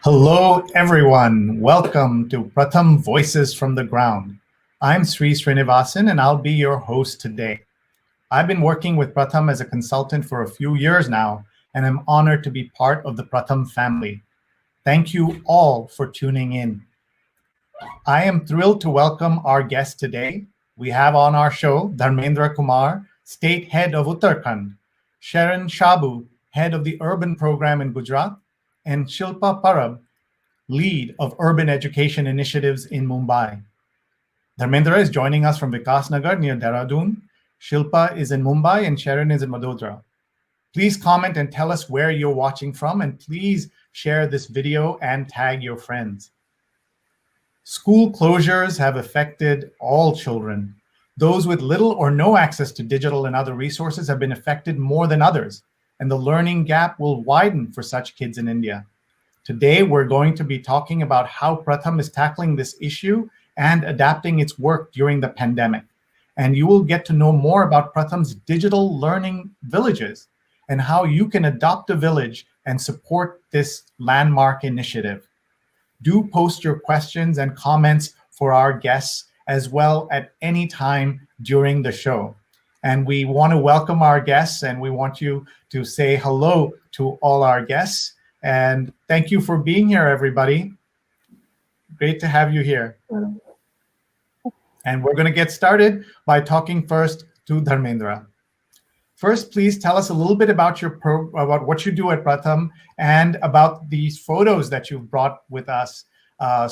Hello, everyone. Welcome to Pratham Voices from the Ground. I'm Sri Srinivasan, and I'll be your host today. I've been working with Pratham as a consultant for a few years now, and I'm honored to be part of the Pratham family. Thank you all for tuning in. I am thrilled to welcome our guest today. We have on our show Dharmendra Kumar, State Head of Uttarakhand, Sharon Shabu, Head of the Urban Program in Gujarat, and Shilpa Parab, Lead of Urban Education Initiatives in Mumbai. Dharmendra is joining us from Vikasnagar near Dehradun. Shilpa is in Mumbai and Sharon is in Vadodara. Please comment and tell us where you're watching from, and please share this video and tag your friends. School closures have affected all children. Those with little or no access to digital and other resources have been affected more than others, and the learning gap will widen for such kids in India. Today, we're going to be talking about how Pratham is tackling this issue and adapting its work during the pandemic. And you will get to know more about Pratham's digital learning villages and how you can adopt a village and support this landmark initiative. Do post your questions and comments for our guests as well at any time during the show. And we want to welcome our guests, and we want you to say hello to all our guests. And thank you for being here, everybody. Great to have you here. And we're going to get started by talking first to Dharmendra. First, please tell us a little bit about about what you do at Pratham and about these photos that you've brought with us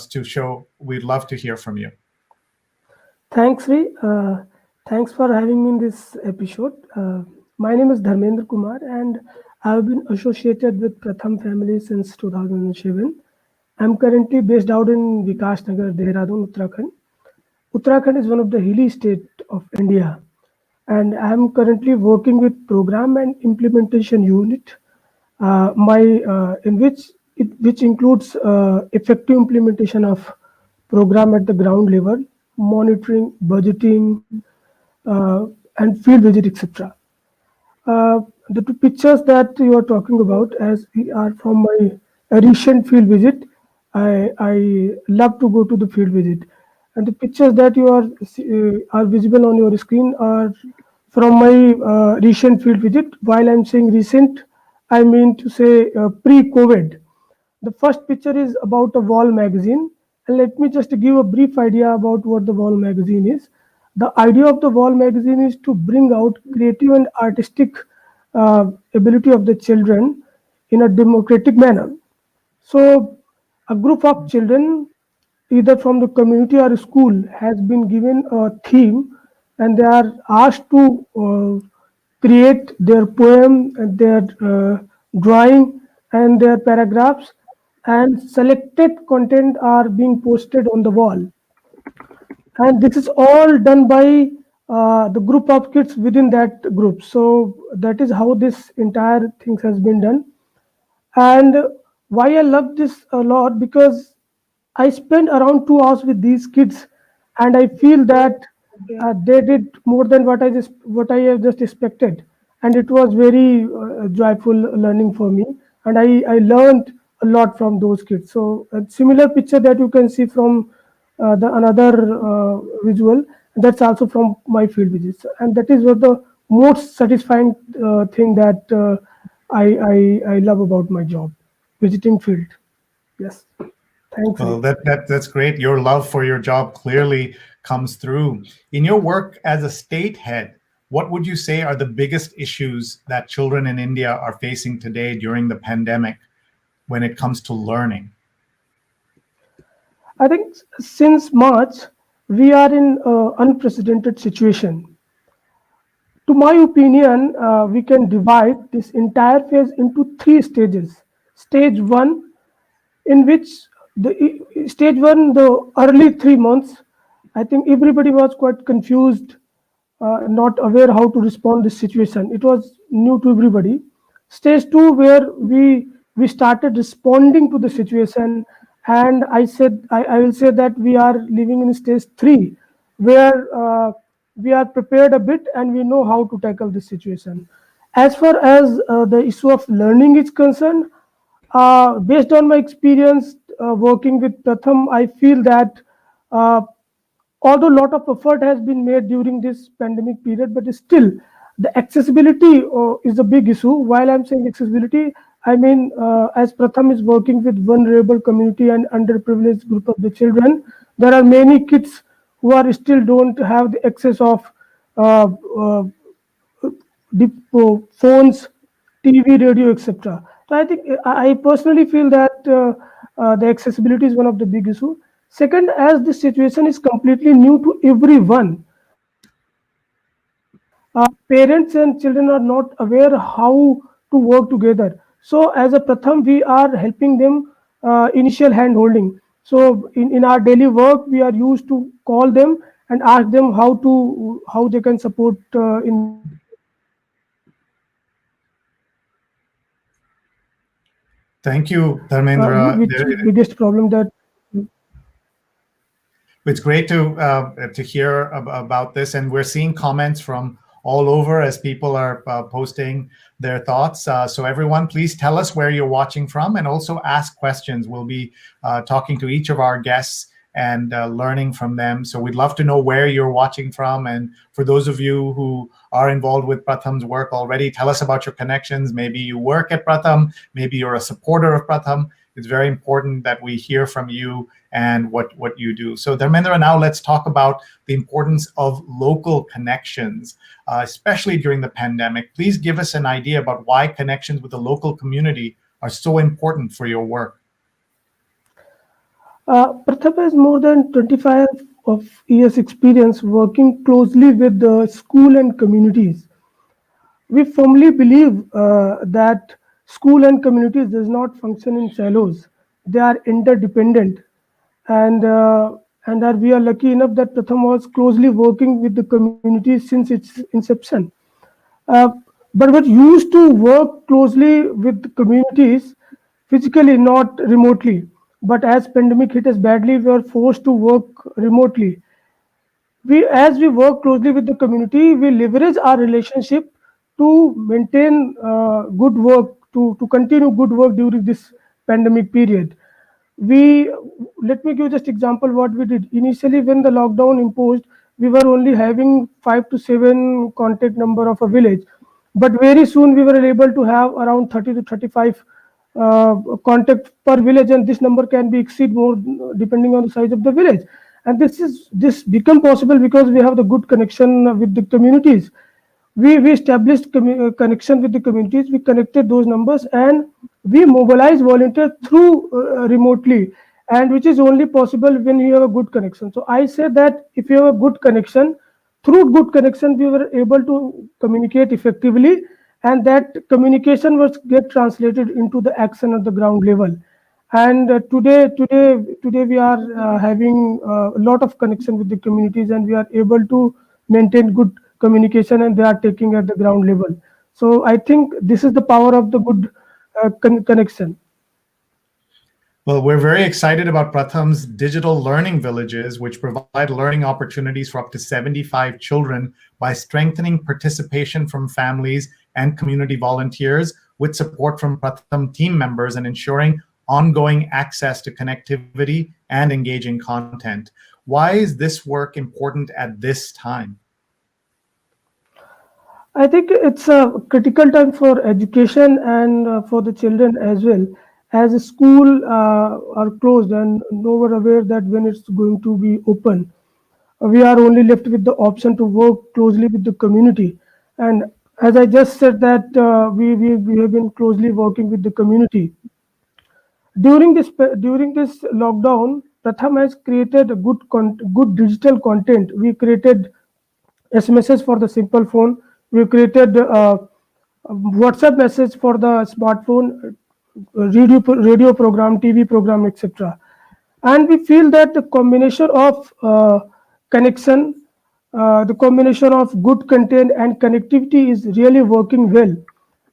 to show. We'd love to hear from you. Thanks, Sri. Thanks for having me in this episode. My name is Dharmendra Kumar, and I've been associated with Pratham family since 2007. I'm currently based out in Vikasnagar, Dehradun, Uttarakhand. Uttarakhand is one of the hilly states of India, and I'm currently working with program and implementation unit, which includes effective implementation of program at the ground level, monitoring, budgeting, and field visit, etc. The two pictures that you are talking about, as we are from my recent field visit, I love to go to the field visit, and the pictures that you are visible on your screen are from my recent field visit. While I'm saying recent, I mean to say pre-COVID. The first picture is about a wall magazine, and let me just give a brief idea about what the wall magazine is. The idea of the wall magazine is to bring out creative and artistic ability of the children in a democratic manner. So a group of children, either from the community or school, has been given a theme, and they are asked to create their poem, and their drawing, and their paragraphs, and selected content are being posted on the wall. And this is all done by the group of kids within that group. So that is how this entire thing has been done. And why I love this a lot, because I spent around 2 hours with these kids, and I feel that they did more than what I have just expected, and it was very joyful learning for me, and I learned a lot from those kids. So a similar picture that you can see from the another visual, that's also from my field visits, and that is what the most satisfying thing that I love about my job, visiting field. Yes. Thanks. Well, that's great. Your love for your job clearly comes through. In your work as a state head, what would you say are the biggest issues that children in India are facing today during the pandemic when it comes to learning? I think since March, we are in an unprecedented situation. To my opinion, we can divide this entire phase into three stages. Stage one, in which stage one, the early 3 months, I think everybody was quite confused, not aware how to respond to this situation. It was new to everybody. Stage two, where we started responding to the situation, and I will say that we are living in stage three, where we are prepared a bit and we know how to tackle this situation. As far as the issue of learning is concerned, Based on my experience working with Pratham, I feel that uh, although a lot of effort has been made during this pandemic period, but still the accessibility is a big issue. While I'm saying accessibility, I mean as Pratham is working with vulnerable community and underprivileged group of the children, there are many kids who are still don't have the access of uh, uh, the phones, TV, radio, etc. So I think I personally feel that the accessibility is one of the big issue. Second, as this situation is completely new to everyone, parents and children are not aware how to work together. So as a Pratham, we are helping them initial hand holding. So in our daily work, we are used to call them and ask them how they can support in this pandemic period. Thank you, Dharmendra. Which biggest problem that It's great to hear about this, and we're seeing comments from all over as people are posting their thoughts. So everyone, please tell us where you're watching from, and also ask questions. We'll be talking to each of our guests and learning from them. So we'd love to know where you're watching from, and for those of you who are involved with Pratham's work already, tell us about your connections. Maybe you work at Pratham, maybe you're a supporter of Pratham. It's very important that we hear from you and what you do. So Dharmendra, now let's talk about the importance of local connections, especially during the pandemic. Please give us an idea about why connections with the local community are so important for your work. Pratham has more than 25 of years experience working closely with the school and communities. We firmly believe that school and communities does not function in silos. They are interdependent, and we are lucky enough that Pratham was closely working with the community since its inception. Uh, but we used to work closely with the communities physically, not remotely. But as pandemic hit us badly, we were forced to work remotely. As we work closely with the community, we leverage our relationship to maintain good work, to continue good work during this pandemic period. We Let me give just example what we did initially when the lockdown imposed. We were only having 5 to 7 contact number of a village, but very soon we were able to have around 30 to 35 contact per village, and this number can be exceed more depending on the size of the village. And this become possible because we have the good connection with the communities. We established connection with the communities. We connected those numbers, and we mobilize volunteers through remotely, and which is only possible when you have a good connection. So I say that if you have a good connection, through good connection we were able to communicate effectively, and that communication was get translated into the action at the ground level. And today we are having a lot of connection with the communities, and we are able to maintain good communication, and they are taking at the ground level. So I think this is the power of the good connection. Well, we're very excited about Pratham's digital learning villages, which provide learning opportunities for up to 75 children by strengthening participation from families and community volunteers with support from Pratham team members and ensuring ongoing access to connectivity and engaging content. Why is this work important at this time? I think it's a critical time for education and for the children as well. As the school are closed and no one aware that when it's going to be open, we are only left with the option to work closely with the community. And as I just said that we have been closely working with the community. During this lockdown, Pratham has created a good digital content. We created SMSs for the simple phone. We created WhatsApp message for the smartphone, radio program, TV program, etc. And we feel that the combination of connection, the combination of good content and connectivity is really working well.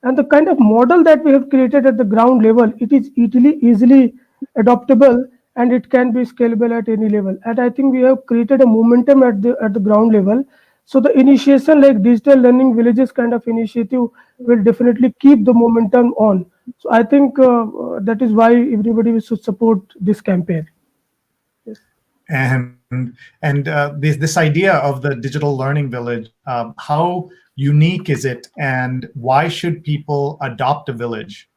And the kind of model that we have created at the ground level, it is easily adoptable, and it can be scalable at any level. And I think we have created a momentum at the ground level So the initiation like digital learning villages kind of initiative will definitely keep the momentum on. So I think that is why everybody should support this campaign. Yes. And this idea of the digital learning village, how unique is it, and why should people adopt a village?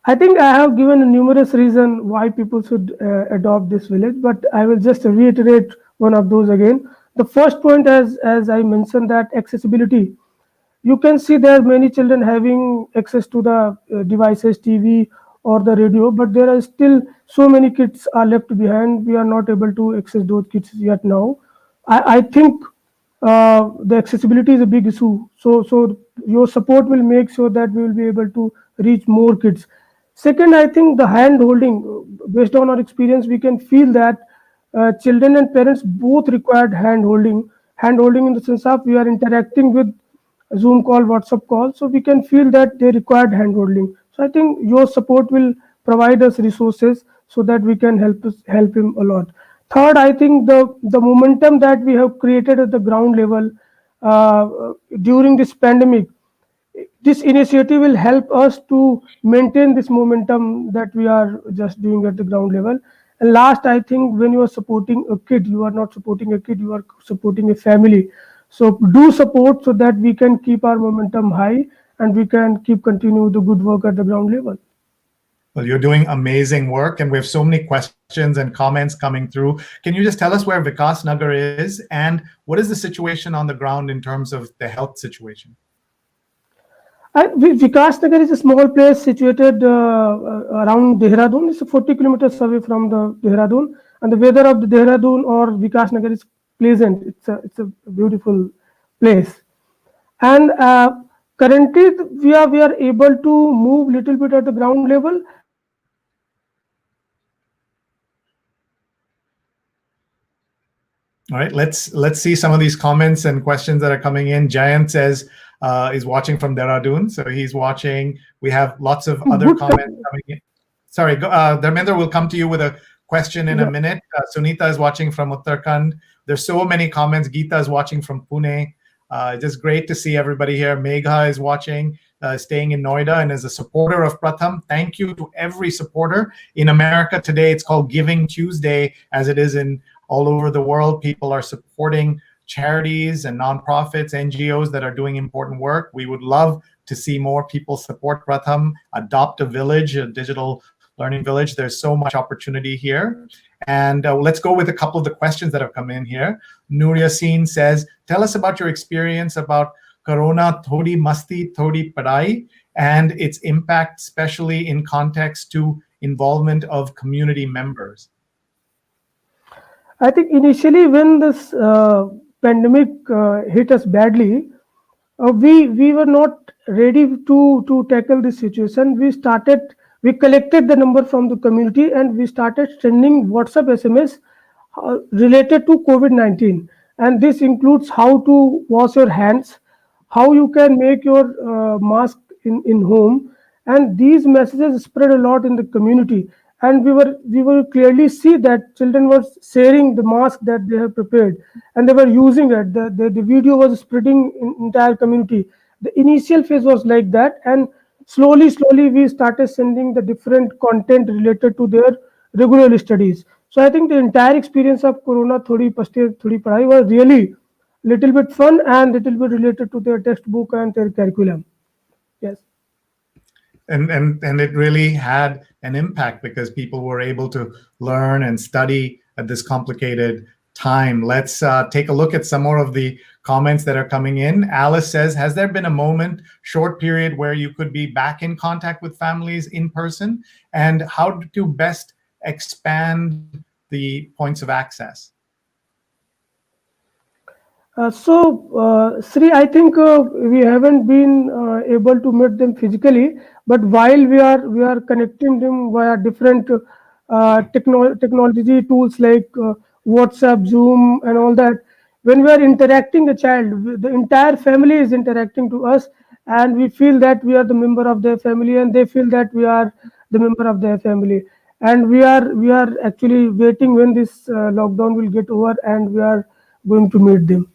I think I have given a numerous reason why people should adopt this village, but I will just reiterate one of those again. The first point, as I mentioned, that accessibility. You can see there are many children having access to the devices, TV or the radio, but there are still so many kids are left behind. We are not able to access those kids yet now. I think the accessibility is a big issue. So your support will make sure that we will be able to reach more kids. Second, I think the hand holding, based on our experience, we can feel that children and parents both required hand holding. Hand holding in the sense of we are interacting with Zoom call, WhatsApp call, so we can feel that they required hand holding. So I think your support will provide us resources so that we can help him a lot. Third, I think the momentum that we have created at the ground level during this pandemic, this initiative will help us to maintain this momentum that we are just doing at the ground level. And last, I think when you are supporting a kid, you are not supporting a kid, you are supporting a family. So do support so that we can keep our momentum high and we can keep continue the good work at the ground level. Well, you're doing amazing work, and we have so many questions and comments coming through. Can you just tell us where Vikas Nagar is, and what is the situation on the ground in terms of the health situation? Vikas Nagar is a small place situated around Dehradun. It's 40 kilometers away from the Dehradun, and the weather of the Dehradun or Vikas Nagar is pleasant. It's a beautiful place, and currently we are able to move little bit at the ground level. All right, let's see some of these comments and questions that are coming in. Jayant says is watching from Dehradun, so he's watching. We have lots of other Good. comments coming in. Sorry, Dharmendra, will come to you with a question in a minute. Sunita is watching from Uttarakhand. There's so many comments. Geeta is watching from Pune. Just great to see everybody here. Megha is watching, staying in Noida, and is a supporter of Pratham. Thank you to every supporter. In America today, it's called Giving Tuesday, as it is in all over the world. People are supporting charities and nonprofits, NGOs that are doing important work. We would love to see more people support Pratham, adopt a village, a digital learning village. There's so much opportunity here. And let's go with a couple of the questions that have come in here. Noor Yassin says, tell us about your experience about Corona Thodi Masti Thodi Padai and its impact, especially in context to involvement of community members. I think initially when this pandemic hit us badly, we were not ready to tackle this situation. We collected the number from the community and we started sending WhatsApp SMS related to COVID-19, and this includes how to wash your hands, how you can make your mask in home, and these messages spread a lot in the community. And we were clearly see that children were sharing the mask that they have prepared and they were using it. The video was spreading in entire community. The initial phase was like that, and slowly we started sending the different content related to their regular studies. So I think the entire experience of Corona Thodi Paste Thodi Padhai was really little bit fun and little bit related to their textbook and their curriculum. Yes. And it really had an impact because people were able to learn and study at this complicated time. Let's take a look at some more of the comments that are coming in. Alice says, has there been a moment, short period, where you could be back in contact with families in person? And how to best expand the points of access? Sri, I think we haven't been able to meet them physically, but while we are connecting them via different technology tools like WhatsApp, Zoom, and all that. When we are interacting a child, the entire family is interacting to us, and we feel that we are the member of their family, and they feel that we are the member of their family. And we are actually waiting when this lockdown will get over, and going to meet them.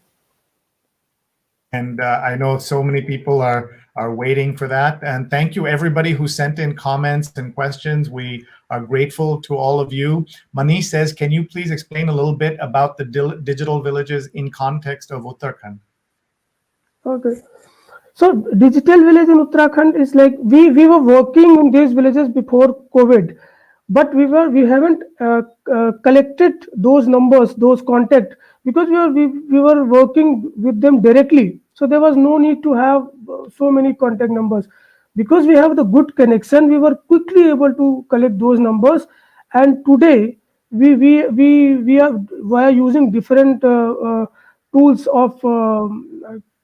And I know so many people are waiting for that. And thank you, everybody who sent in comments and questions. We are grateful to all of you. Manish says, can you please explain a little bit about the digital villages in context of Uttarakhand? Okay. So digital village in Uttarakhand is like we were working in these villages before COVID, but we haven't collected those numbers, those contact, because we were working with them directly. So there was no need to have so many contact numbers. Because we have the good connection, we were quickly able to collect those numbers. And today we are via using different tools of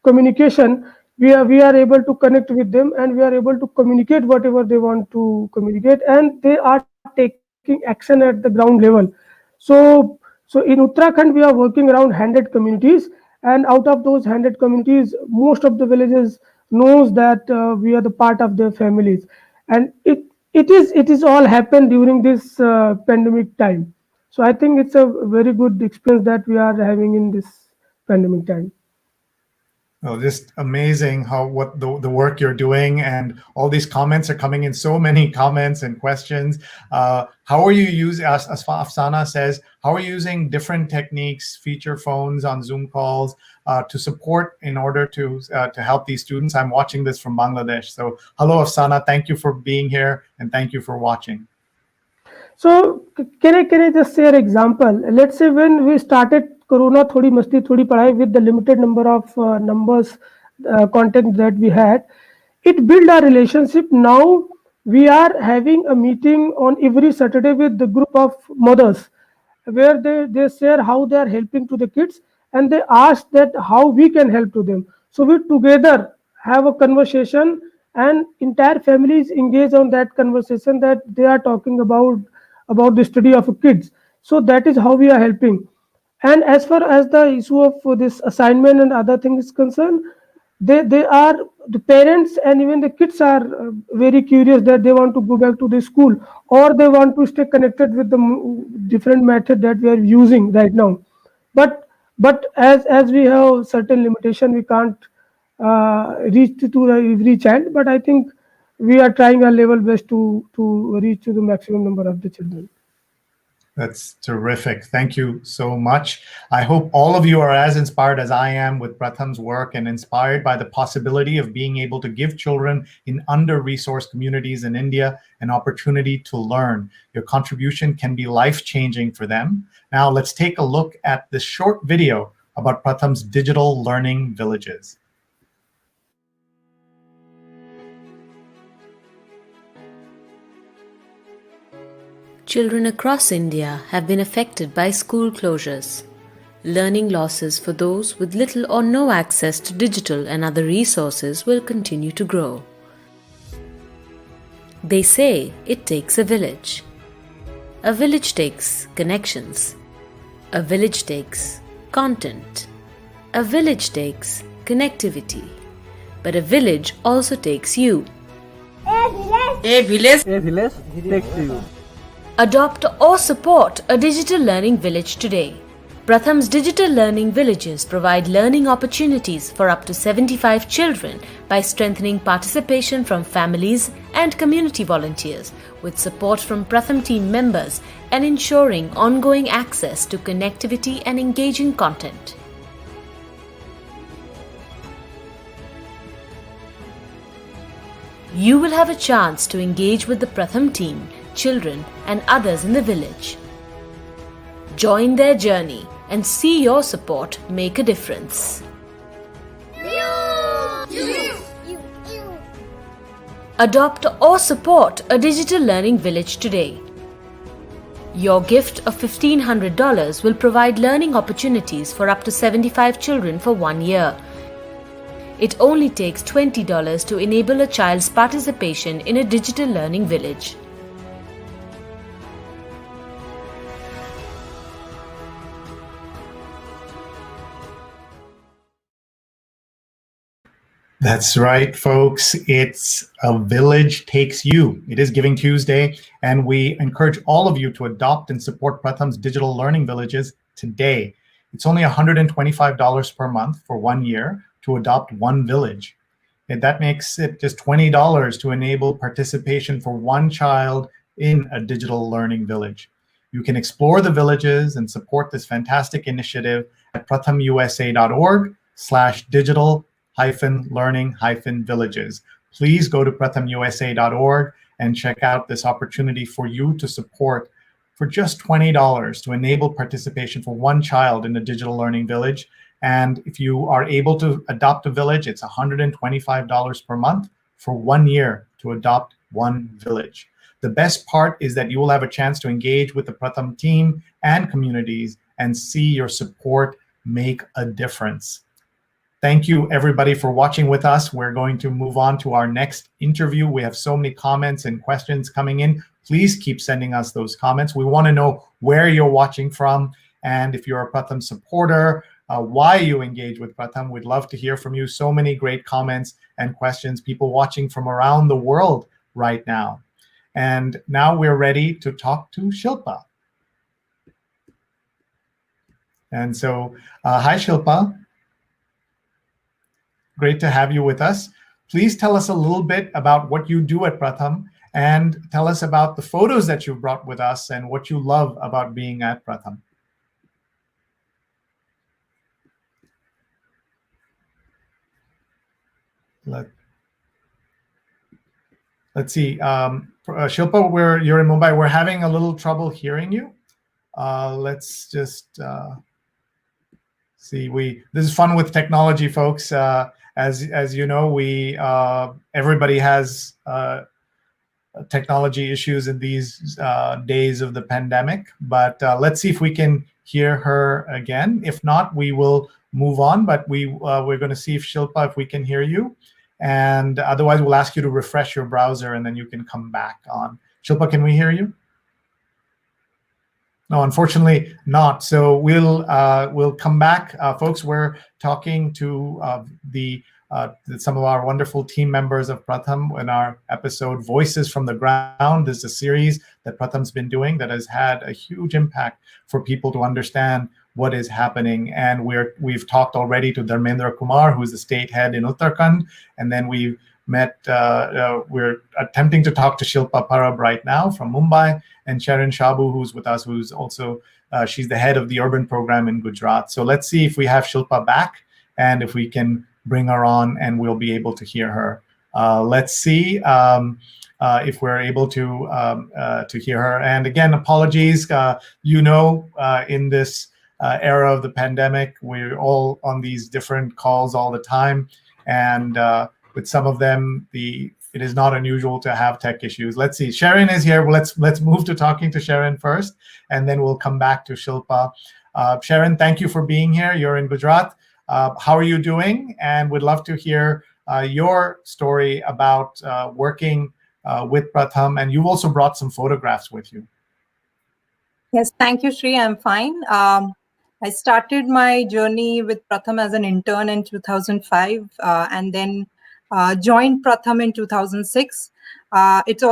communication, we are able to connect with them, and we are able to communicate whatever they want to communicate, and they are taking action at the ground level. So in Uttarakhand we are working around 100 communities, and out of those 100 communities, most of the villages knows that we are the part of their families. And it is all happened during this pandemic time. So I think it's a very good experience that we are having in this pandemic time. Oh, just amazing how what the work you're doing, and all these comments are coming in, so many comments and questions. How are you using, as Afsana says, how are you using different techniques, feature phones on Zoom calls to support in order to help these students? I'm watching this from Bangladesh. So hello, Afsana. Thank you for being here, and thank you for watching. So can I just share example? Let's say when we started Corona, thodi masti, thodi padhai, with the limited number of numbers, content that we had, it built our relationship. Now we are having a meeting on every Saturday with the group of mothers, where they share how they are helping to the kids, and they ask that how we can help to them. So we together have a conversation, and entire families engage on that conversation, that they are talking about the study of kids. So that is how we are helping. And as far as the issue of this assignment and other things is concerned, they are, the parents and even the kids are very curious that they want to go back to the school, or they want to stay connected with the different method that we are using right now. But as we have certain limitation, we can't reach to the every child. But I think we are trying our level best to reach to the maximum number of the children. That's terrific. Thank you so much. I hope all of you are as inspired as I am with Pratham's work, and inspired by the possibility of being able to give children in under-resourced communities in India an opportunity to learn. Your contribution can be life-changing for them. Now let's take a look at this short video about Pratham's digital learning villages. Children across India have been affected by school closures. Learning losses for those with little or no access to digital and other resources will continue to grow. They say it takes a village. A village takes connections. A village takes content. A village takes connectivity. But a village also takes you. A village takes you. Adopt or support a digital learning village today. Pratham's digital learning villages provide learning opportunities for up to 75 children by strengthening participation from families and community volunteers, with support from Pratham team members, and ensuring ongoing access to connectivity and engaging content. You will have a chance to engage with the Pratham team, children and others in the village. Join their journey and see your support make a difference. Adopt or support a digital learning village today. Your gift of $1,500 will provide learning opportunities for up to 75 children for 1 year. It only takes $20 to enable a child's participation in a digital learning village. That's right, folks. It's A Village Takes You. It is Giving Tuesday, and we encourage all of you to adopt and support Pratham's digital learning villages today. It's only $125 per month for 1 year to adopt one village. And that makes it just $20 to enable participation for one child in a digital learning village. You can explore the villages and support this fantastic initiative at prathamusa.org/digital-learning-villages. Please go to prathamusa.org and check out this opportunity for you to support for just $20 to enable participation for one child in a digital learning village. And if you are able to adopt a village, it's $125 per month for 1 year to adopt one village. The best part is that you will have a chance to engage with the Pratham team and communities and see your support make a difference. Thank you, everybody, for watching with us. We're going to move on to our next interview. We have so many comments and questions coming in. Please keep sending us those comments. We want to know where you're watching from, and if you're a Pratham supporter, why you engage with Pratham. We'd love to hear from you. So many great comments and questions, people watching from around the world right now. And now we're ready to talk to Shilpa. And so, hi, Shilpa. Great to have you with us. Please tell us a little bit about what you do at Pratham, and tell us about the photos that you brought with us and what you love about being at Pratham. Let's see. Shilpa, you're in Mumbai. We're having a little trouble hearing you. Let's just see. This is fun with technology, folks. As you know, everybody has technology issues in these days of the pandemic. But let's see if we can hear her again. If not, we will move on. But we're going to see if Shilpa, if we can hear you. And otherwise, we'll ask you to refresh your browser, and then you can come back on. Shilpa, can we hear you? No, unfortunately not. So we'll come back, folks. We're talking to some of our wonderful team members of Pratham in our episode Voices from the Ground. This is a series that Pratham's been doing that has had a huge impact for people to understand what is happening. And we've talked already to Dharmendra Kumar, who's the state head in Uttarakhand, and then we've met. We're attempting to talk to Shilpa Parab right now from Mumbai, and Sharon Shabu, who's with us, who's also she's the head of the urban program in Gujarat. So let's see if we have Shilpa back, and if we can bring her on, and we'll be able to hear her. Let's see if we're able to hear her. And again, apologies. In this era of the pandemic, we're all on these different calls all the time, and with some of them, it is not unusual to have tech issues. Let's see. Sharon is here. Let's move to talking to Sharon first, and then we'll come back to Shilpa. Sharon, thank you for being here. You're in Gujarat. How are you doing? And we'd love to hear your story about working with Pratham. And you've also brought some photographs with you. Yes, thank you, Sri. I'm fine. I started my journey with Pratham as an intern in 2005, and then joined Pratham in 2006. It's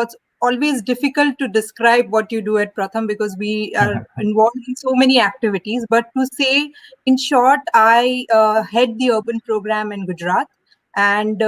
always difficult to describe what you do at Pratham because we are involved in so many activities. But to say, in short, I head the urban program in Gujarat. And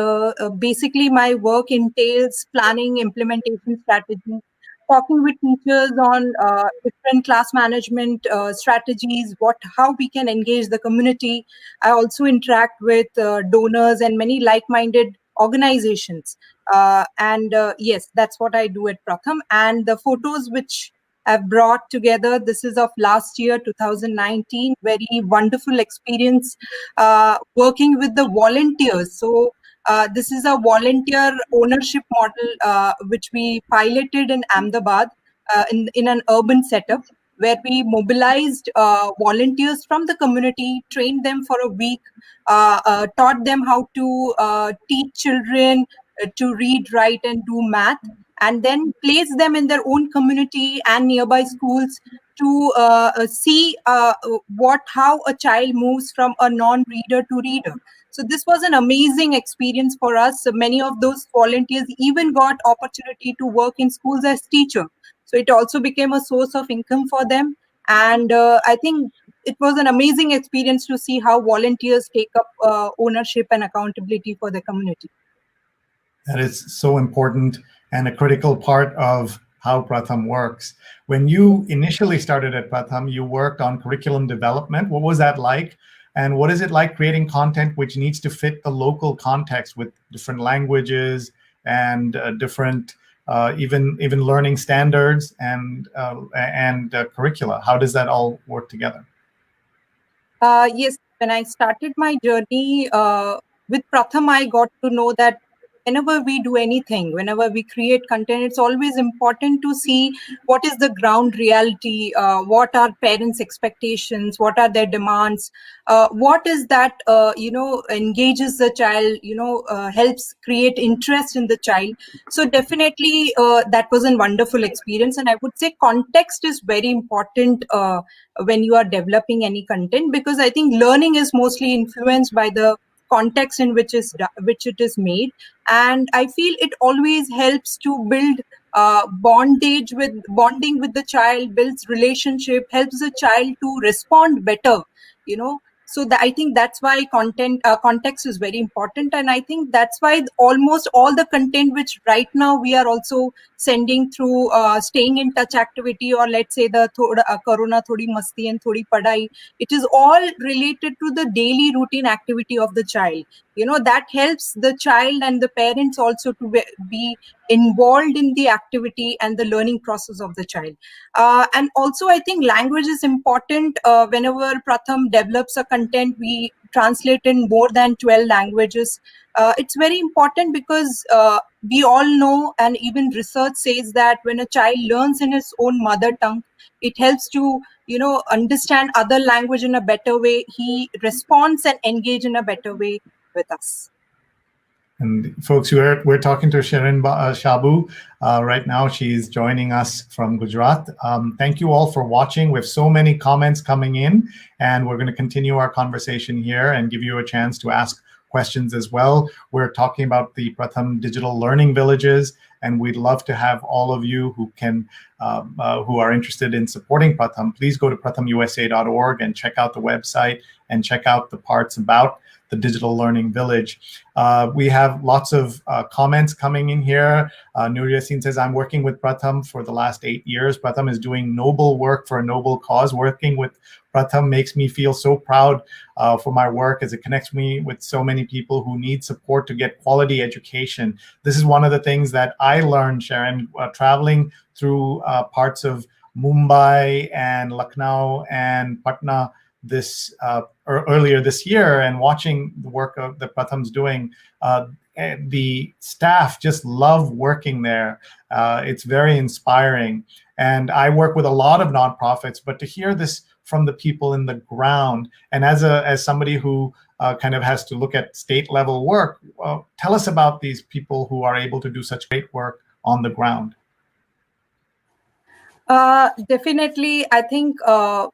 basically, my work entails planning, implementation strategies, talking with teachers on different class management strategies, how we can engage the community. I also interact with donors and many like-minded organizations. Yes, that's what I do at Pratham. And the photos which I've brought together, this is of last year, 2019, very wonderful experience working with the volunteers. So this is a volunteer ownership model which we piloted in Ahmedabad in an urban setup, where we mobilized volunteers from the community, trained them for a week, taught them how to teach children to read, write, and do math, and then placed them in their own community and nearby schools to see how a child moves from a non-reader to reader. So this was an amazing experience for us. So many of those volunteers even got opportunity to work in schools as teacher. So it also became a source of income for them. And I think it was an amazing experience to see how volunteers take up ownership and accountability for the community. That is so important and a critical part of how Pratham works. When you initially started at Pratham, you worked on curriculum development. What was that like? And what is it like creating content which needs to fit the local context with different languages and different even learning standards and curricula? How does that all work together? Yes, when I started my journey with Pratham, I got to know that whenever we do anything, whenever we create content, it's always important to see what is the ground reality, what are parents' expectations, what are their demands, what is that, engages the child, helps create interest in the child. So definitely that was a wonderful experience. And I would say context is very important when you are developing any content, because I think learning is mostly influenced by the context in which it is made. And I feel it always helps to build bonding with the child, builds relationship, helps the child to respond better, so that I think that's why context is very important. And I think that's why almost all the content which right now we are also sending through staying in touch activity, or let's say the corona thodi masti and thodi padai, it is all related to the daily routine activity of the child. That helps the child and the parents also to be involved in the activity and the learning process of the child. And also I think language is important. Whenever Pratham develops a content, we translate in more than 12 languages. It's very important because we all know, and even research says that when a child learns in his own mother tongue, it helps to understand other language in a better way. He responds and engage in a better way with us. And folks, we're talking to Shirin Shabu right now. She's joining us from Gujarat. Thank you all for watching. We have so many comments coming in, and we're going to continue our conversation here and give you a chance to ask questions as well. We're talking about the Pratham Digital Learning Villages, and we'd love to have all of you who are interested in supporting Pratham. Please go to prathamusa.org and check out the website and check out the parts about the Digital Learning Village. We have lots of comments coming in here. Nur Yassin says, I'm working with Pratham for the last 8 years. Pratham is doing noble work for a noble cause. Working with Pratham makes me feel so proud for my work, as it connects me with so many people who need support to get quality education. This is one of the things that I learned, Sharon, traveling through parts of Mumbai and Lucknow and Patna earlier this year, and watching the work that Pratham's doing. The staff just love working there. It's very inspiring. And I work with a lot of nonprofits, but to hear this from the people in the ground, and as somebody who kind of has to look at state level work, tell us about these people who are able to do such great work on the ground. Definitely, I think our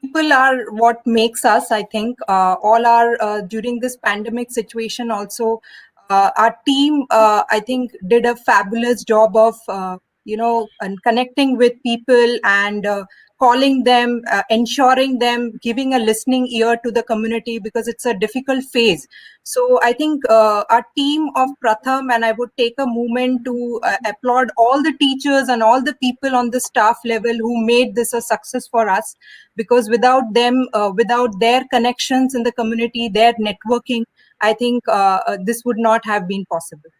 people are what makes us. I think all our during this pandemic situation also, our team I think did a fabulous job of and connecting with people and calling them, ensuring them, giving a listening ear to the community, because it's a difficult phase. So I think our team of Pratham, and I would take a moment to applaud all the teachers and all the people on the staff level who made this a success for us, because without them, without their connections in the community, their networking, I think this would not have been possible.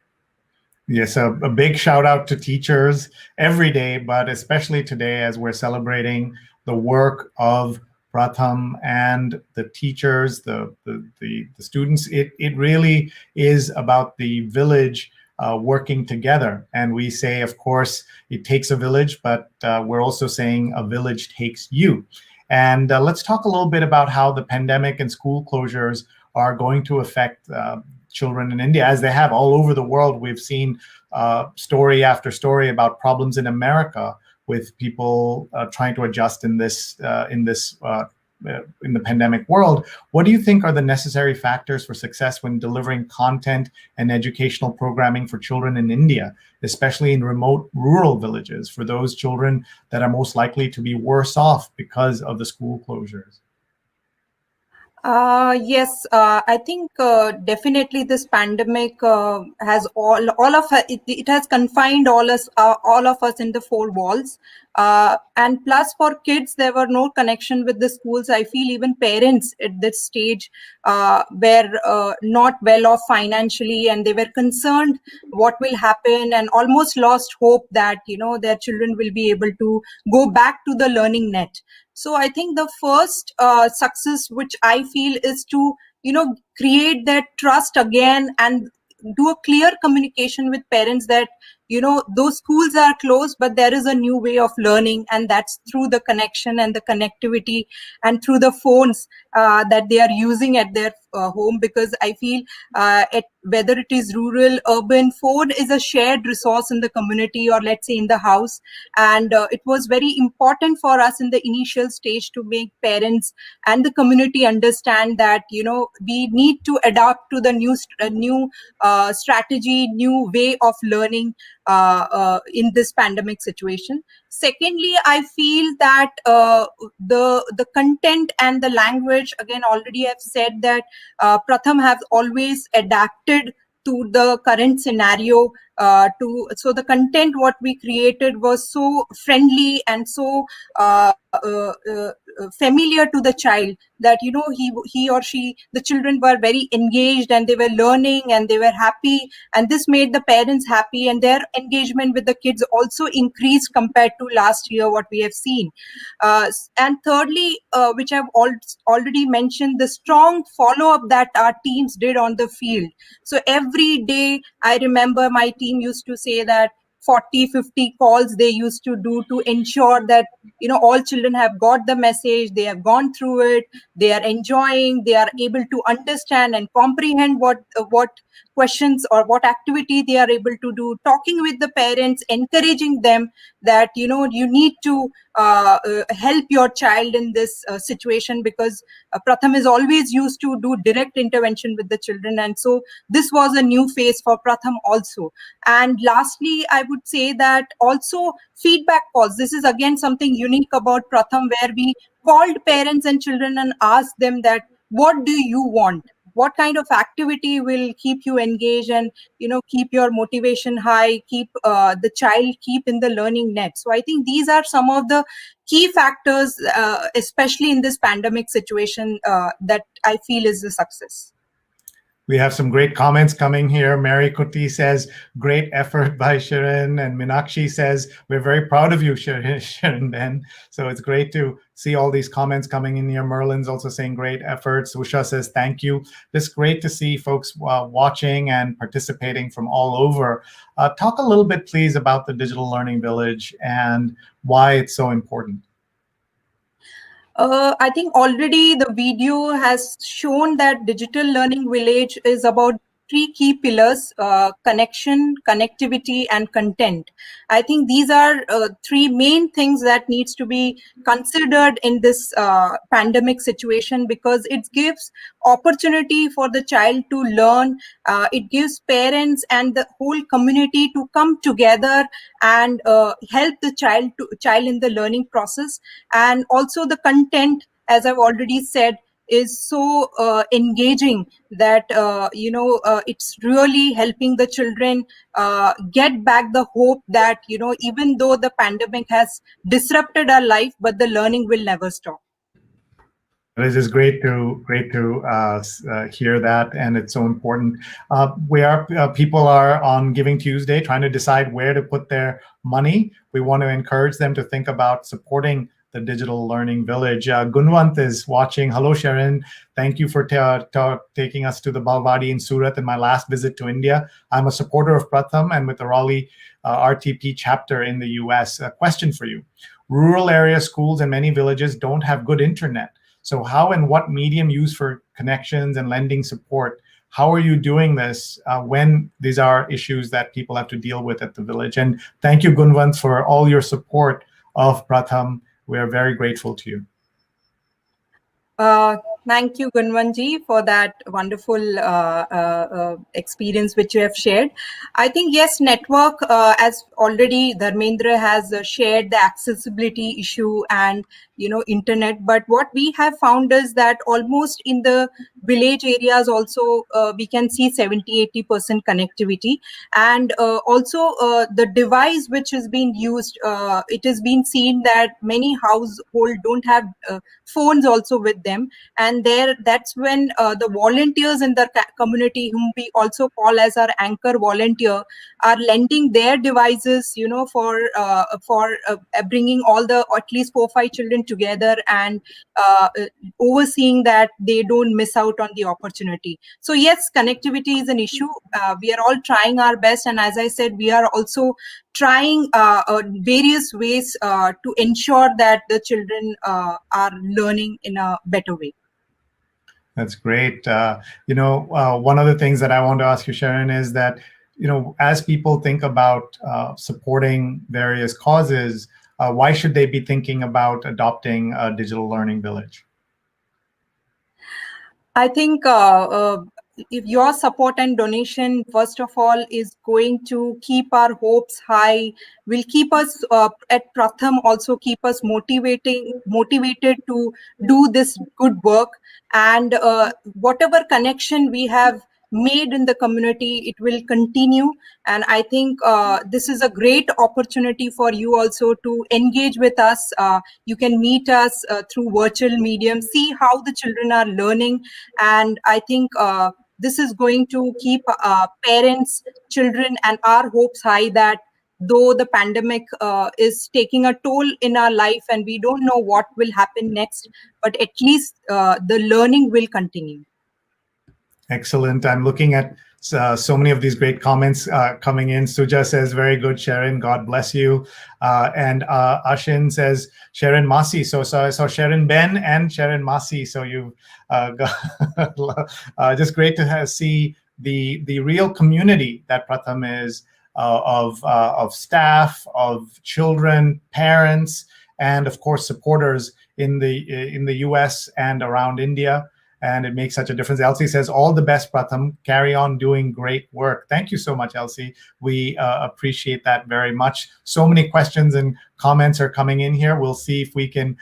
Yes, a big shout out to teachers every day, but especially today as we're celebrating the work of Pratham and the teachers, the students. It really is about the village working together. And we say, of course, it takes a village, but we're also saying a village takes you. And let's talk a little bit about how the pandemic and school closures are going to affect children in India, as they have all over the world. We've seen story after story about problems in America with people trying to adjust in this in the pandemic world. What do you think are the necessary factors for success when delivering content and educational programming for children in India, especially in remote rural villages, for those children that are most likely to be worse off because of the school closures? Yes, I think definitely this pandemic has all of it has confined all of us in the four walls. And plus, for kids, there were no connection with the schools. I feel even parents at this stage were not well off financially, and they were concerned what will happen, and almost lost hope that their children will be able to go back to the learning net. So I think the first success which I feel is to create that trust again and do a clear communication with parents that those schools are closed, but there is a new way of learning, and that's through the connection and the connectivity and through the phones that they are using at their home. Because I feel whether it is rural, urban, phone is a shared resource in the community, or let's say in the house. And it was very important for us in the initial stage to make parents and the community understand that we need to adapt to the new strategy, new way of learning in this pandemic situation. Secondly, I feel that the content and the language, again, already I've said that Pratham have always adapted to the current scenario. So the content what we created was so friendly and so familiar to the child that he or she, the children, were very engaged, and they were learning and they were happy, and this made the parents happy, and their engagement with the kids also increased compared to last year what we have seen. And thirdly, which I've already mentioned, the strong follow-up that our teams did on the field. So every day, I remember my team used to say that 40-50 calls they used to do to ensure that all children have got the message, they have gone through it, they are enjoying, they are able to understand and comprehend what questions or what activity they are able to do, talking with the parents, encouraging them that you need to help your child in this situation, because Pratham is always used to do direct intervention with the children, and so this was a new phase for Pratham also. And lastly, I would say that also feedback calls. This is again something unique about Pratham, where we called parents and children and asked them that what do you want, what kind of activity will keep you engaged and keep your motivation high, keep the child keep in the learning net. So I think these are some of the key factors, especially in this pandemic situation, that I feel is the success. We have some great comments coming here. Mary Kuti says, great effort by Sharon. And Minakshi says, we're very proud of you, Sharon Ben. So it's great to see all these comments coming in here. Merlin's also saying great efforts. Usha says, thank you. It's great to see folks watching and participating from all over. Talk a little bit, please, about the Digital Learning Village and why it's so important. I think already the video has shown that Digital Learning Village is about three key pillars: connection, connectivity, and content. I think these are three main things that needs to be considered in this pandemic situation, because it gives opportunity for the child to learn. It gives parents and the whole community to come together and help the child in the learning process. And also the content, as I've already said, is so engaging that it's really helping the children get back the hope that even though the pandemic has disrupted our life, but the learning will never stop. It is great to hear that, and it's so important. People are on Giving Tuesday trying to decide where to put their money. We want to encourage them to think about supporting the Digital Learning Village. Gunwant is watching. Hello, Sharon. Thank you for taking us to the Balwadi in Surat in my last visit to India. I'm a supporter of Pratham and with the Raleigh RTP chapter in the US. A question for you. Rural area schools in many villages don't have good internet. So how and what medium used for connections and lending support? How are you doing this when these are issues that people have to deal with at the village? And thank you, Gunwant, for all your support of Pratham. We are very grateful to you. Thank you, Gunwanji, for that wonderful experience which you have shared. I think, yes, network, as already Dharmendra has shared the accessibility issue and, internet. But what we have found is that almost in the village areas also, we can see 70-80% connectivity. And also the device which is being used, it has been seen that many household don't have phones also with them, and that's when the volunteers in the community, whom we also call as our anchor volunteer, are lending their devices, for bringing all the at least 4-5 children together, and overseeing that they don't miss out on the opportunity. So yes, connectivity is an issue. We are all trying our best, and as I said, we are also trying various ways to ensure that the children are learning in a better way. That's great. One of the things that I want to ask you, Sharon, is that, as people think about supporting various causes, why should they be thinking about adopting a digital learning village? I think if your support and donation, first of all, is going to keep our hopes high, will keep us at Pratham, also keep us motivated to do this good work. And whatever connection we have made in the community, it will continue. And I think this is a great opportunity for you also to engage with us. You can meet us through virtual medium, see how the children are learning. And I think this is going to keep parents, children, and our hopes high that though the pandemic is taking a toll in our life and we don't know what will happen next, but at least the learning will continue. Excellent. I'm looking at so many of these great comments coming in. Suja says, very good, Sharon. God bless you. And Ashin says, Sharon Masi. So Sharon Ben and Sharon Masi. So you've just great to see the real community that Pratham is, of staff, of children, parents, and of course supporters in the US and around India. And it makes such a difference. Elsie says, all the best, Pratham. Carry on doing great work. Thank you so much, Elsie. We appreciate that very much. So many questions and comments are coming in here. We'll see if we can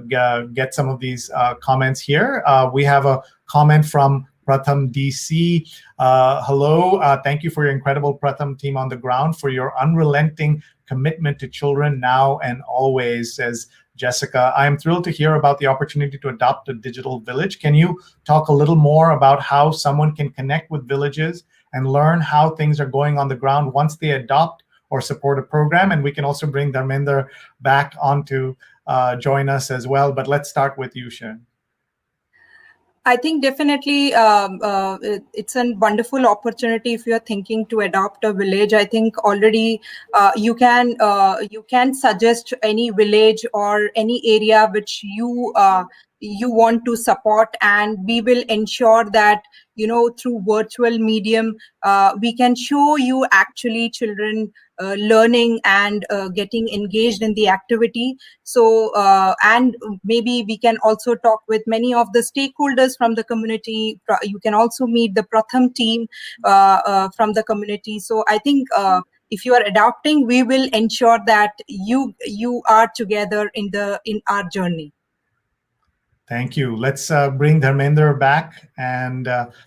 get some of these comments here. We have a comment from Pratham DC. Hello, thank you for your incredible Pratham team on the ground, for your unrelenting commitment to children now and always, says Jessica. I am thrilled to hear about the opportunity to adopt a digital village. Can you talk a little more about how someone can connect with villages and learn how things are going on the ground once they adopt or support a program? And we can also bring Dharmendra back on to join us as well. But let's start with you, Sharon. I think definitely it's a wonderful opportunity if you're thinking to adopt a village. I think already you can suggest any village or any area which you want to support, and we will ensure that through virtual medium we can show you actually children learning and getting engaged in the activity. So and maybe we can also talk with many of the stakeholders from the community. You can also meet the Pratham team from the community. So I think if you are adopting, we will ensure that you are together in our journey. Thank you. Let's bring Dharmendra back. And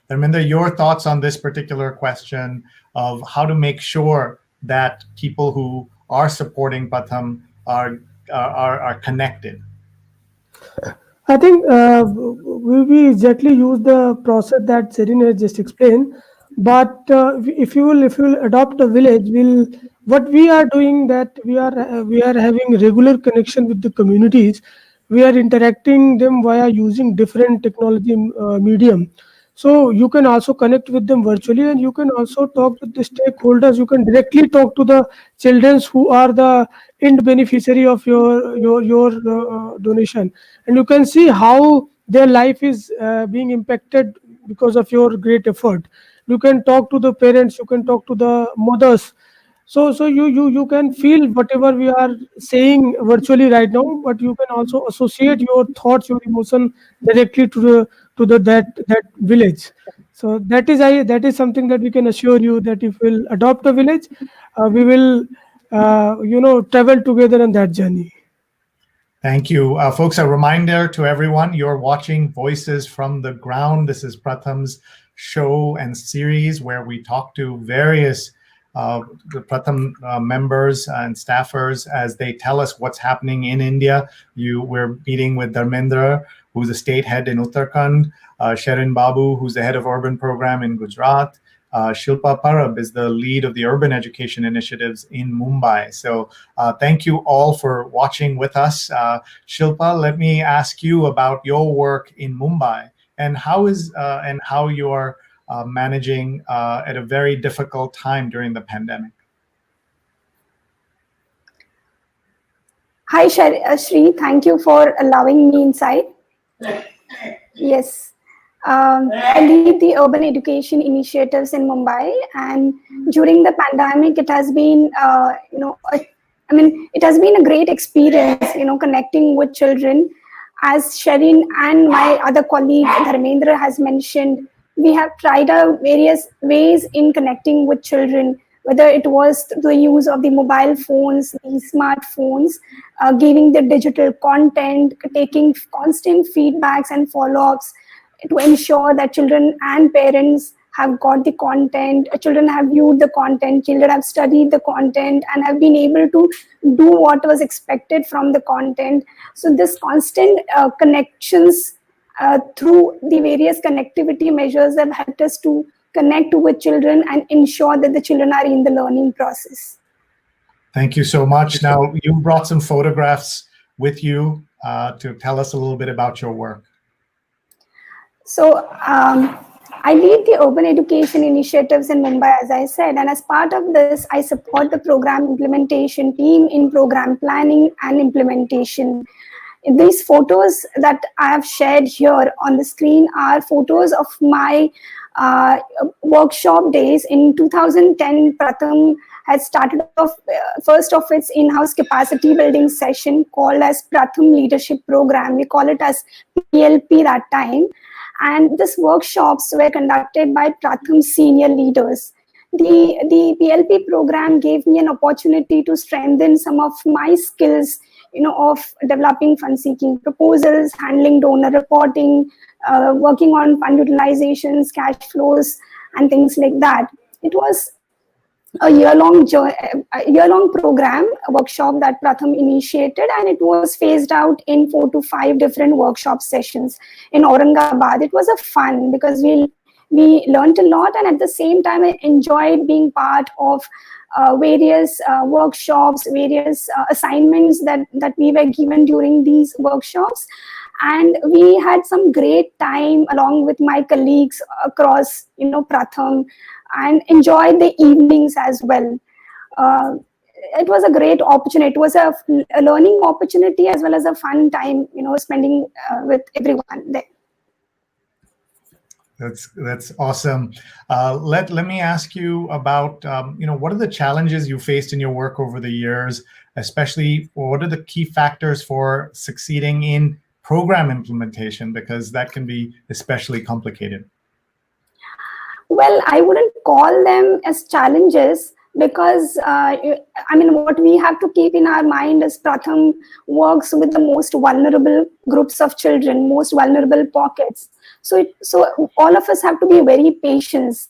Dharmendra, your thoughts on this particular question of how to make sure that people who are supporting Pratham are connected. I think we exactly use the process that Serin has just explained. But if you will adopt a village, what we are doing, that we are having regular connection with the communities. We are interacting them via using different technology medium. So you can also connect with them virtually, and you can also talk with the stakeholders. You can directly talk to the children who are the end beneficiary of your donation, and you can see how their life is being impacted because of your great effort. You can talk to the parents, you can talk to the mothers, So you can feel whatever we are saying virtually right now, but you can also associate your thoughts, your emotion directly to the that village. So that is something that we can assure you that if we'll adopt a village, we will travel together on that journey. Thank you. Folks, a reminder to everyone, you're watching Voices from the Ground. This is Pratham's show and series where we talk to various the Pratham members and staffers as they tell us what's happening in India. We're meeting with Dharmendra, who's a state head in Uttarakhand, Sharon Babu, who's the head of urban program in Gujarat, Shilpa Parab is the lead of the urban education initiatives in Mumbai. So thank you all for watching with us. Shilpa, let me ask you about your work in Mumbai and how you are managing at a very difficult time during the pandemic. Hi, Shri. Thank you for allowing me inside. Yes. I lead the urban education initiatives in Mumbai, and during the pandemic, it has been, it has been a great experience, connecting with children. As Sharin and my other colleague Dharmendra has mentioned, we have tried out various ways in connecting with children, whether it was the use of the mobile phones, the smartphones, giving the digital content, taking constant feedbacks and follow-ups to ensure that children and parents have got the content, children have viewed the content, children have studied the content and have been able to do what was expected from the content. So this constant connections through the various connectivity measures have helped us to connect with children and ensure that the children are in the learning process. Thank you so much. Now, you brought some photographs with you to tell us a little bit about your work. So I lead the urban education initiatives in Mumbai, as I said, and as part of this, I support the program implementation team in program planning and implementation. These photos that I have shared here on the screen are photos of my workshop days. In 2010, Pratham had started off first of its in-house capacity building session called as Pratham Leadership Program. We call it as PLP that time. And these workshops were conducted by Pratham senior leaders. The PLP program gave me an opportunity to strengthen some of my skills, of developing fund-seeking proposals, handling donor reporting, working on fund utilizations, cash flows, and things like that. It was a year-long program, a workshop that Pratham initiated, and it was phased out in 4 to 5 different workshop sessions in Aurangabad. It was a fun because we learned a lot, and at the same time, I enjoyed being part of various workshops, various assignments that we were given during these workshops. And we had some great time along with my colleagues across, Pratham, and enjoyed the evenings as well. It was a great opportunity. It was a learning opportunity as well as a fun time, spending with everyone there. That's awesome. Let me ask you about what are the challenges you faced in your work over the years, especially what are the key factors for succeeding in program implementation, because that can be especially complicated. Well, I wouldn't call them as challenges because, what we have to keep in our mind is Pratham works with the most vulnerable groups of children, most vulnerable pockets. So all of us have to be very patient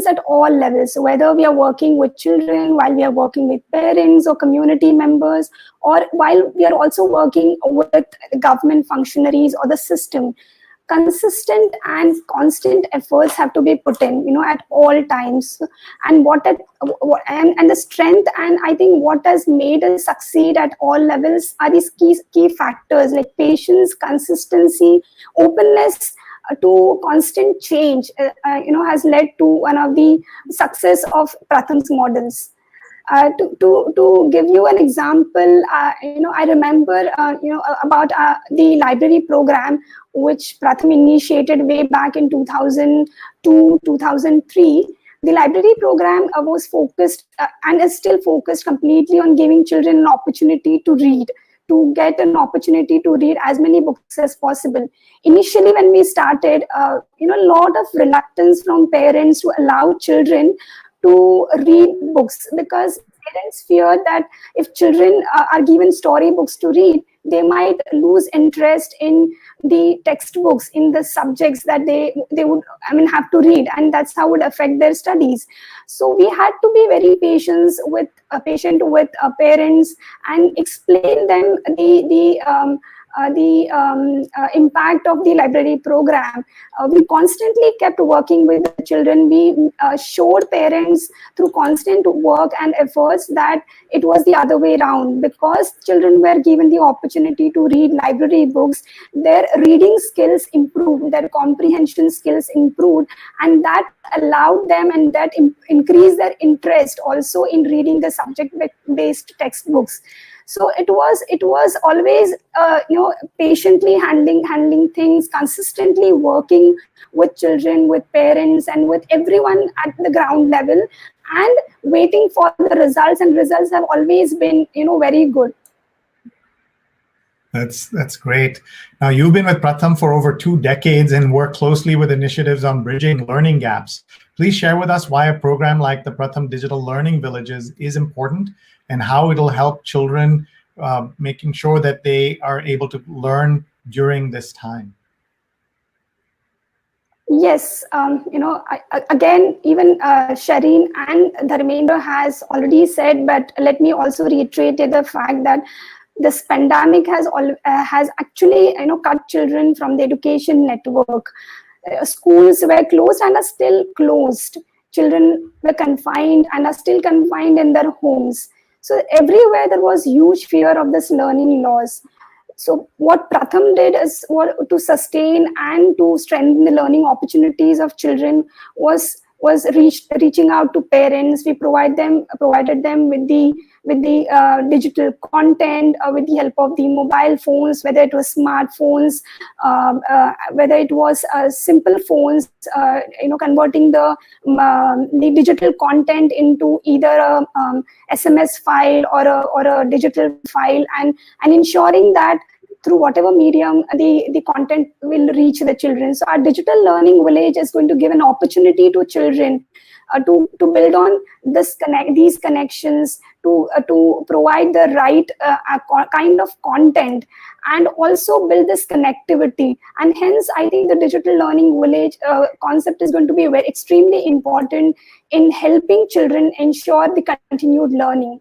at all levels, whether we are working with children, while we are working with parents or community members, or while we are also working with government functionaries or the system. Consistent and constant efforts have to be put in, at all times. And and the strength, and I think what has made us succeed at all levels are these key factors like patience, consistency, openness to constant change. Has led to one of the success of Pratham's models. To give you an example, I remember, about the library program, which Pratham initiated way back in 2002, 2003. The library program was focused and is still focused completely on giving children an opportunity to read, to get an opportunity to read as many books as possible. Initially, when we started, a lot of reluctance from parents to allow children to read books, because parents fear that if children are given storybooks to read, they might lose interest in the textbooks, in the subjects that they would have to read, and that's how it would affect their studies. So we had to be very patient with parents and explain them the impact of the library program. We constantly kept working with the children. We showed parents through constant work and efforts that it was the other way around. Because children were given the opportunity to read library books, their reading skills improved, their comprehension skills improved, and that allowed them, and that increased their interest also in reading the subject-based textbooks. So it was always patiently handling things, consistently working with children, with parents, and with everyone at the ground level, and waiting for the results. And results have always been very good. That's great. Now, you've been with Pratham for over 2 decades and work closely with initiatives on bridging learning gaps. Please share with us why a program like the Pratham Digital Learning Villages is important and how it'll help children, making sure that they are able to learn during this time. Yes, again, even Shireen and Dharmendra has already said, but let me also reiterate the fact that this pandemic has actually cut children from the education network. Schools were closed and are still closed. Children were confined and are still confined in their homes. So everywhere there was huge fear of this learning loss. So what Pratham did is to sustain and to strengthen the learning opportunities of children was reaching out to parents. We provided them with the digital content, with the help of the mobile phones, whether it was smartphones, whether it was simple phones, converting the digital content into either a SMS file or a digital file, and ensuring that through whatever medium the content will reach the children. So our digital learning village is going to give an opportunity to children to build on these connections, to provide the right kind of content, and also build this connectivity. And hence, I think the digital learning village concept is going to be extremely important in helping children ensure the continued learning.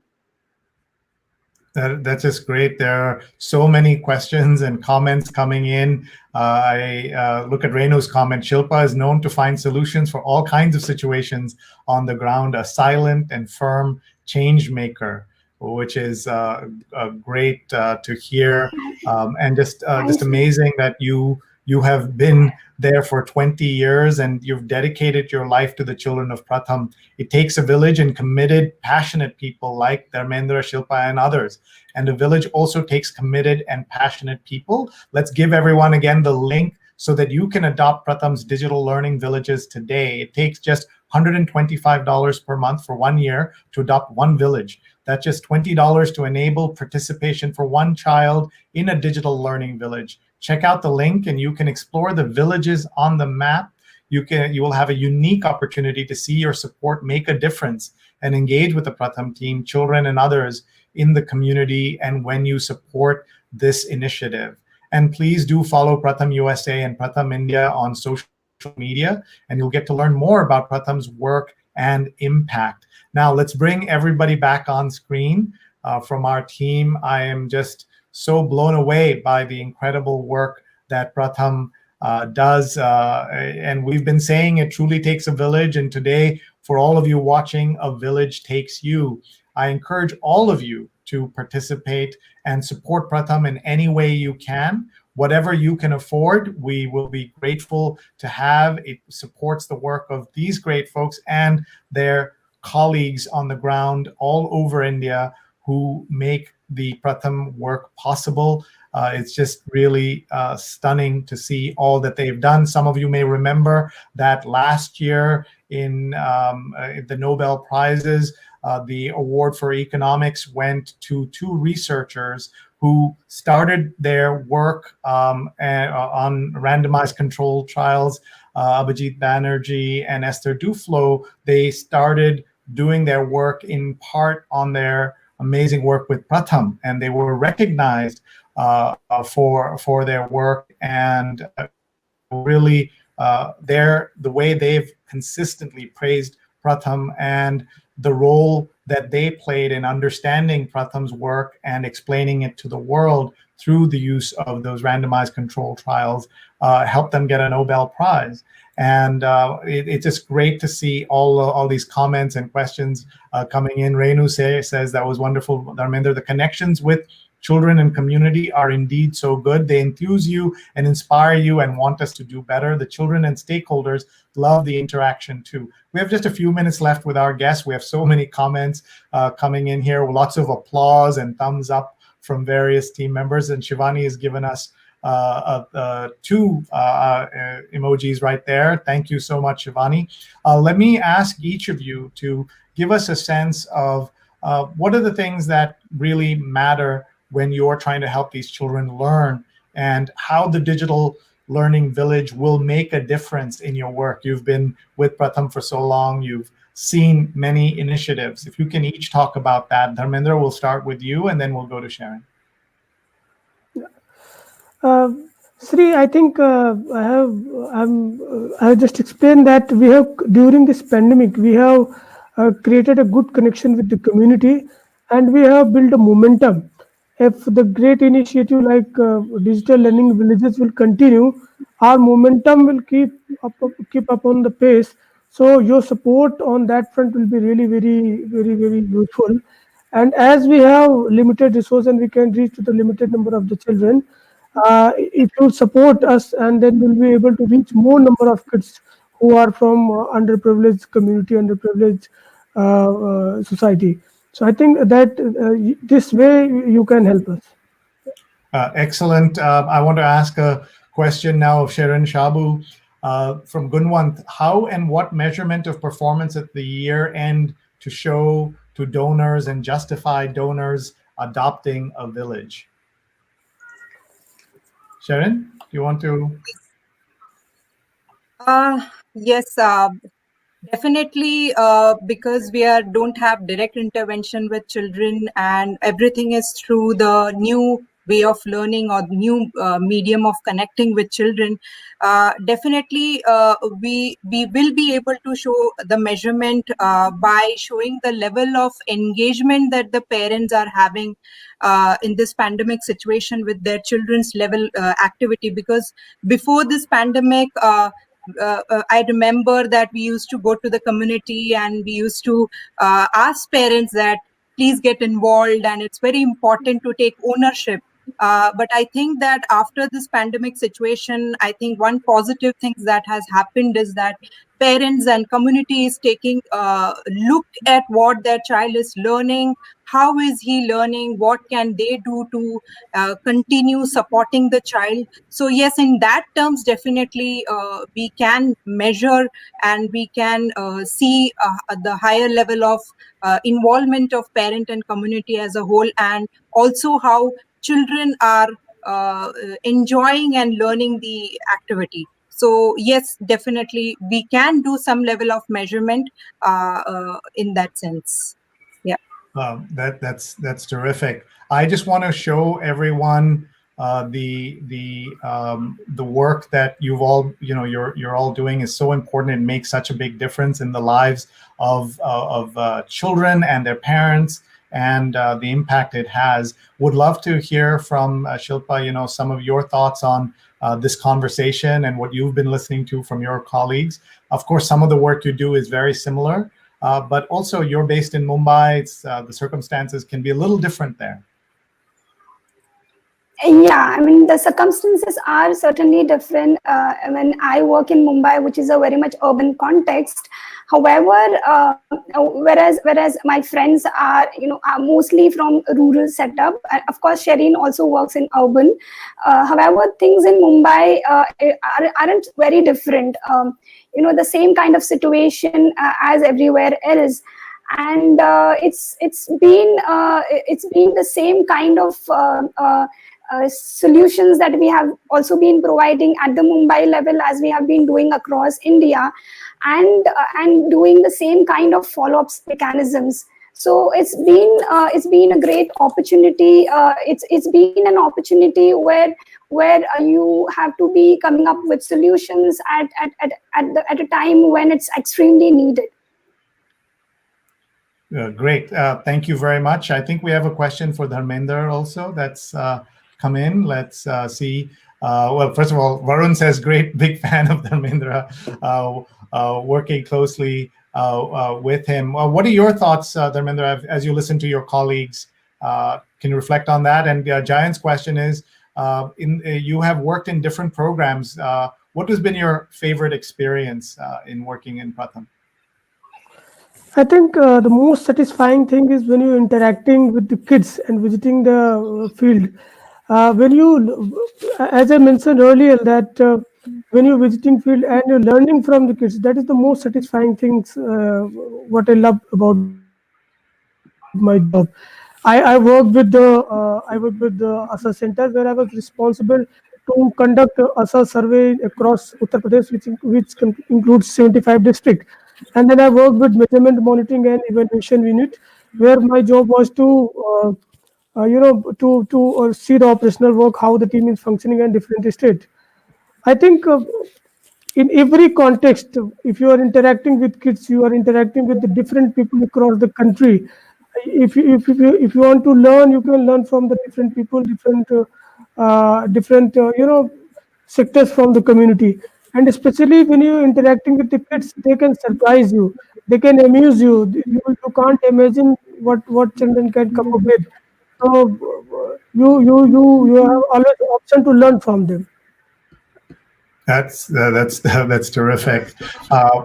That's just great. There are so many questions and comments coming in. I look at Renu's comment. Shilpa is known to find solutions for all kinds of situations on the ground, a silent and firm change maker, which is great to hear, and just amazing that you have been there for 20 years and you've dedicated your life to the children of Pratham. It takes a village and committed, passionate people like Dharmendra, Shilpa, and others. And the village also takes committed and passionate people. Let's give everyone again the link so that you can adopt Pratham's digital learning villages today. It takes just $125 per month for 1 year to adopt one village. That's just $20 to enable participation for one child in a digital learning village. Check out the link and you can explore the villages on the map. You will have a unique opportunity to see your support make a difference and engage with the Pratham team, children and others in the community, and when you support this initiative. And please do follow Pratham USA and Pratham India on social media, and you'll get to learn more about Pratham's work and impact. Now let's bring everybody back on screen from our team. I am just so blown away by the incredible work that Pratham does. And we've been saying it truly takes a village. And today, for all of you watching, a village takes you. I encourage all of you to participate and support Pratham in any way you can. Whatever you can afford, we will be grateful to have. It supports the work of these great folks and their colleagues on the ground all over India who make the Pratham work possible. It's just really stunning to see all that they've done. Some of you may remember that last year in the Nobel Prizes, the award for economics went to two researchers who started their work on randomized controlled trials. Abhijit Banerjee and Esther Duflo, they started doing their work in part on their amazing work with Pratham, and they were recognized for their work, and really the way they've consistently praised Pratham and the role that they played in understanding Pratham's work and explaining it to the world through the use of those randomized control trials helped them get a Nobel Prize. And it's just great to see all these comments and questions coming in. Renu says that was wonderful, Dharmendra. The connections with children and community are indeed so good. They enthuse you and inspire you and want us to do better. The children and stakeholders love the interaction too. We have just a few minutes left with our guests. We have so many comments coming in here, lots of applause and thumbs up from various team members. And Shivani has given us two emojis right there. Thank you so much, Shivani. Let me ask each of you to give us a sense of what are the things that really matter when you're trying to help these children learn, and how the digital learning village will make a difference in your work. You've been with Pratham for so long. You've seen many initiatives. If you can each talk about that. Dharmendra, we'll start with you, and then we'll go to Sharon. Sri, I think I have just explained that we have, during this pandemic, we have created a good connection with the community, and we have built a momentum. If the great initiative like digital learning villages will continue, our momentum will keep up on the pace. So your support on that front will be really very useful. And as we have limited resource and we can reach to the limited number of the children, if you support us, and then we'll be able to reach more number of kids who are from underprivileged community, underprivileged society. So I think that this way you can help us. Excellent. I want to ask a question now of Sharon Shabu from Gunwant. How and what measurement of performance at the year end to show to donors and justify donors adopting a village? Sharon, do you want to? Yes, definitely, because we don't have direct intervention with children, and everything is through the new way of learning or new medium of connecting with children. Definitely, we will be able to show the measurement by showing the level of engagement that the parents are having in this pandemic situation with their children's level activity. Because before this pandemic, I remember that we used to go to the community and we used to ask parents that please get involved, and it's very important to take ownership. But I think that after this pandemic situation, I think one positive thing that has happened is that parents and community is taking a look at what their child is learning, how is he learning, what can they do to continue supporting the child. So yes, in that terms, definitely we can measure and we can see the higher level of involvement of parent and community as a whole, and also how children are enjoying and learning the activity. So yes, definitely we can do some level of measurement in that sense. Yeah. That's terrific. I just want to show everyone the work that you've all, you're all doing is so important and makes such a big difference in the lives of children and their parents, and the impact it has. Would love to hear from Shilpa, some of your thoughts on this conversation and what you've been listening to from your colleagues. Of course, some of the work you do is very similar, but also you're based in Mumbai. The circumstances can be a little different there. Yeah, I mean, the circumstances are certainly different. When I work in Mumbai, which is a very much urban context. However, whereas my friends are, are mostly from rural setup. Of course, Shireen also works in urban. However, things in Mumbai aren't very different. The same kind of situation as everywhere else. And it's been the same kind of solutions that we have also been providing at the Mumbai level as we have been doing across India, and doing the same kind of follow-up mechanisms. So it's been a great opportunity. It's been an opportunity where you have to be coming up with solutions at a time when it's extremely needed. Great. Thank you very much. I think we have a question for Dharmender also that's come in. Let's see. Well, first of all, Varun says, great, big fan of Dharmendra, working closely with him. What are your thoughts, Dharmendra, as you listen to your colleagues? Can you reflect on that? And Jayant's question is, you have worked in different programs. What has been your favorite experience in working in Pratham? I think the most satisfying thing is when you're interacting with the kids and visiting the field. When you, as I mentioned earlier, that when you're visiting field and you're learning from the kids, that is the most satisfying things. What I love about my job. I worked with the ASA center where I was responsible to conduct ASA survey across Uttar Pradesh, which includes 75 districts. And then I worked with measurement, monitoring, and evaluation unit, where my job was to see the operational work, how the team is functioning in different states. I think in every context, if you are interacting with kids, you are interacting with the different people across the country. If you want to learn, you can learn from the different people, different sectors from the community. And especially when you're interacting with the kids, they can surprise you, they can amuse you. You can't imagine what children can come up with. So you have always the option to learn from them. That's terrific.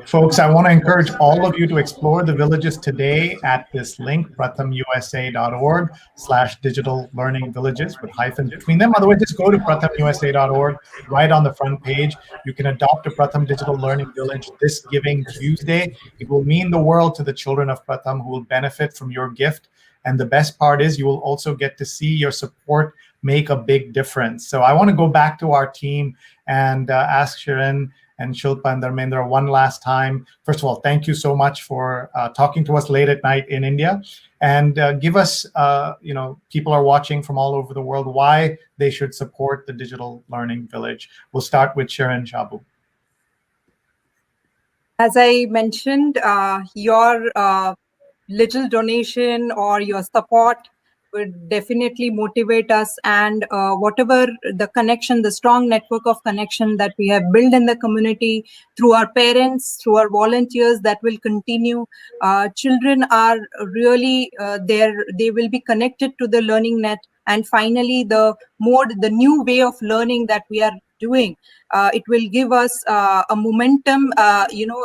Folks, I want to encourage all of you to explore the villages today at this link, prathamusa.org/digital learning villages with hyphens between them. Otherwise, just go to prathamusa.org right on the front page. You can adopt a Pratham Digital Learning Village this Giving Tuesday. It will mean the world to the children of Pratham who will benefit from your gift. And the best part is you will also get to see your support make a big difference. So I want to go back to our team and ask Shirin and Shilpa and Dharmendra one last time. First of all, thank you so much for talking to us late at night in India, and give us, people are watching from all over the world, why they should support the Digital Learning Village. We'll start with Shirin Shabu. As I mentioned, your little donation or your support would definitely motivate us, and whatever the connection, the strong network of connection that we have built in the community through our parents, through our volunteers, that will continue. Children are really there, they will be connected to the learning net, and finally the new way of learning that we are doing, it will give us a momentum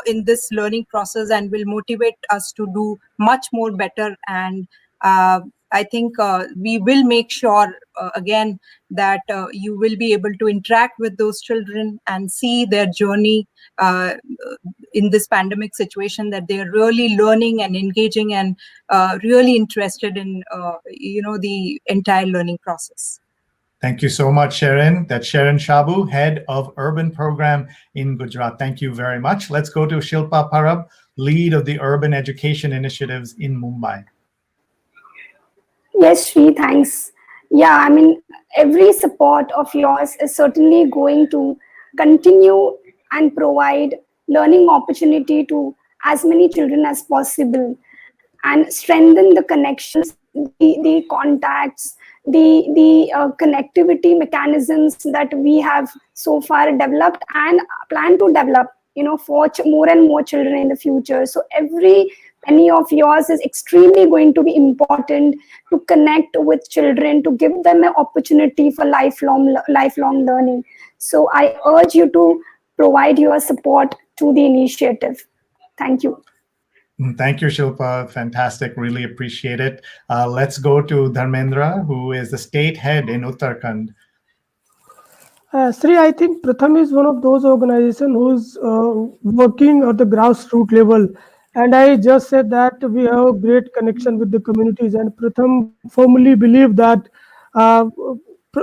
in this learning process, and will motivate us to do much more better. And I think we will make sure again that you will be able to interact with those children and see their journey in this pandemic situation, that they're really learning and engaging and really interested in the entire learning process. Thank you so much, Shirin. That's Shirin Shabu, Head of Urban Program in Gujarat. Thank you very much. Let's go to Shilpa Parab, Lead of the Urban Education Initiatives in Mumbai. Yes, Shri, thanks. Yeah, I mean, every support of yours is certainly going to continue and provide learning opportunity to as many children as possible, and strengthen the connections, the contacts, the connectivity mechanisms that we have so far developed and plan to develop, for more and more children in the future. So every any of yours is extremely going to be important to connect with children, to give them an opportunity for lifelong learning. So I urge you to provide your support to the initiative. Thank you. Thank you, Shilpa. Fantastic. Really appreciate it. Let's go to Dharmendra, who is the state head in Uttarakhand. Sri, I think Pratham is one of those organizations who's working at the grassroots level. And I just said that we have a great connection with the communities. And Pratham firmly believe that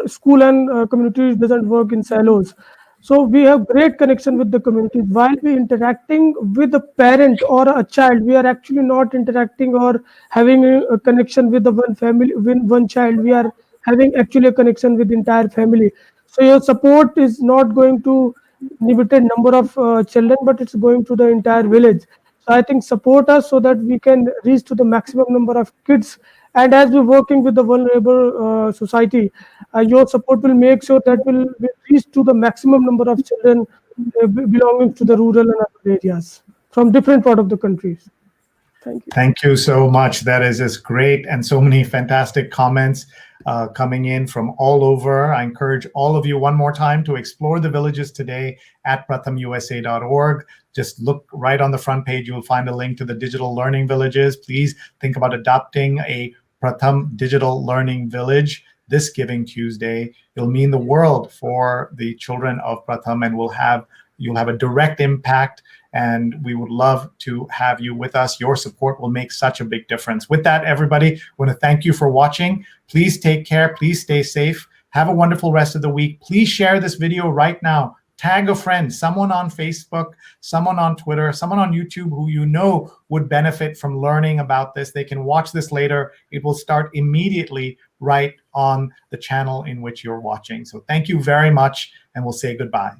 school and community doesn't work in silos. So we have great connection with the communities. While we interacting with a parent or a child, we are actually not interacting or having a connection with the one family, with one child. We are having actually a connection with the entire family. So your support is not going to limited number of children, but it's going to the entire village. So I think support us so that we can reach to the maximum number of kids. And as we're working with the vulnerable society, your support will make sure that will reach to the maximum number of children belonging to the rural and urban areas from different part of the countries. Thank you. Thank you so much. That is just great, and so many fantastic comments coming in from all over. I encourage all of you one more time to explore the villages today at prathamusa.org. Just look right on the front page. You'll find a link to the digital learning villages. Please think about adopting a Pratham digital learning village this Giving Tuesday. It'll mean the world for the children of Pratham, and you'll have a direct impact. And we would love to have you with us. Your support will make such a big difference. With that, everybody, I want to thank you for watching. Please take care. Please stay safe. Have a wonderful rest of the week. Please share this video right now. Tag a friend, someone on Facebook, someone on Twitter, someone on YouTube who you know would benefit from learning about this. They can watch this later. It will start immediately right on the channel in which you're watching. So thank you very much, and we'll say goodbye.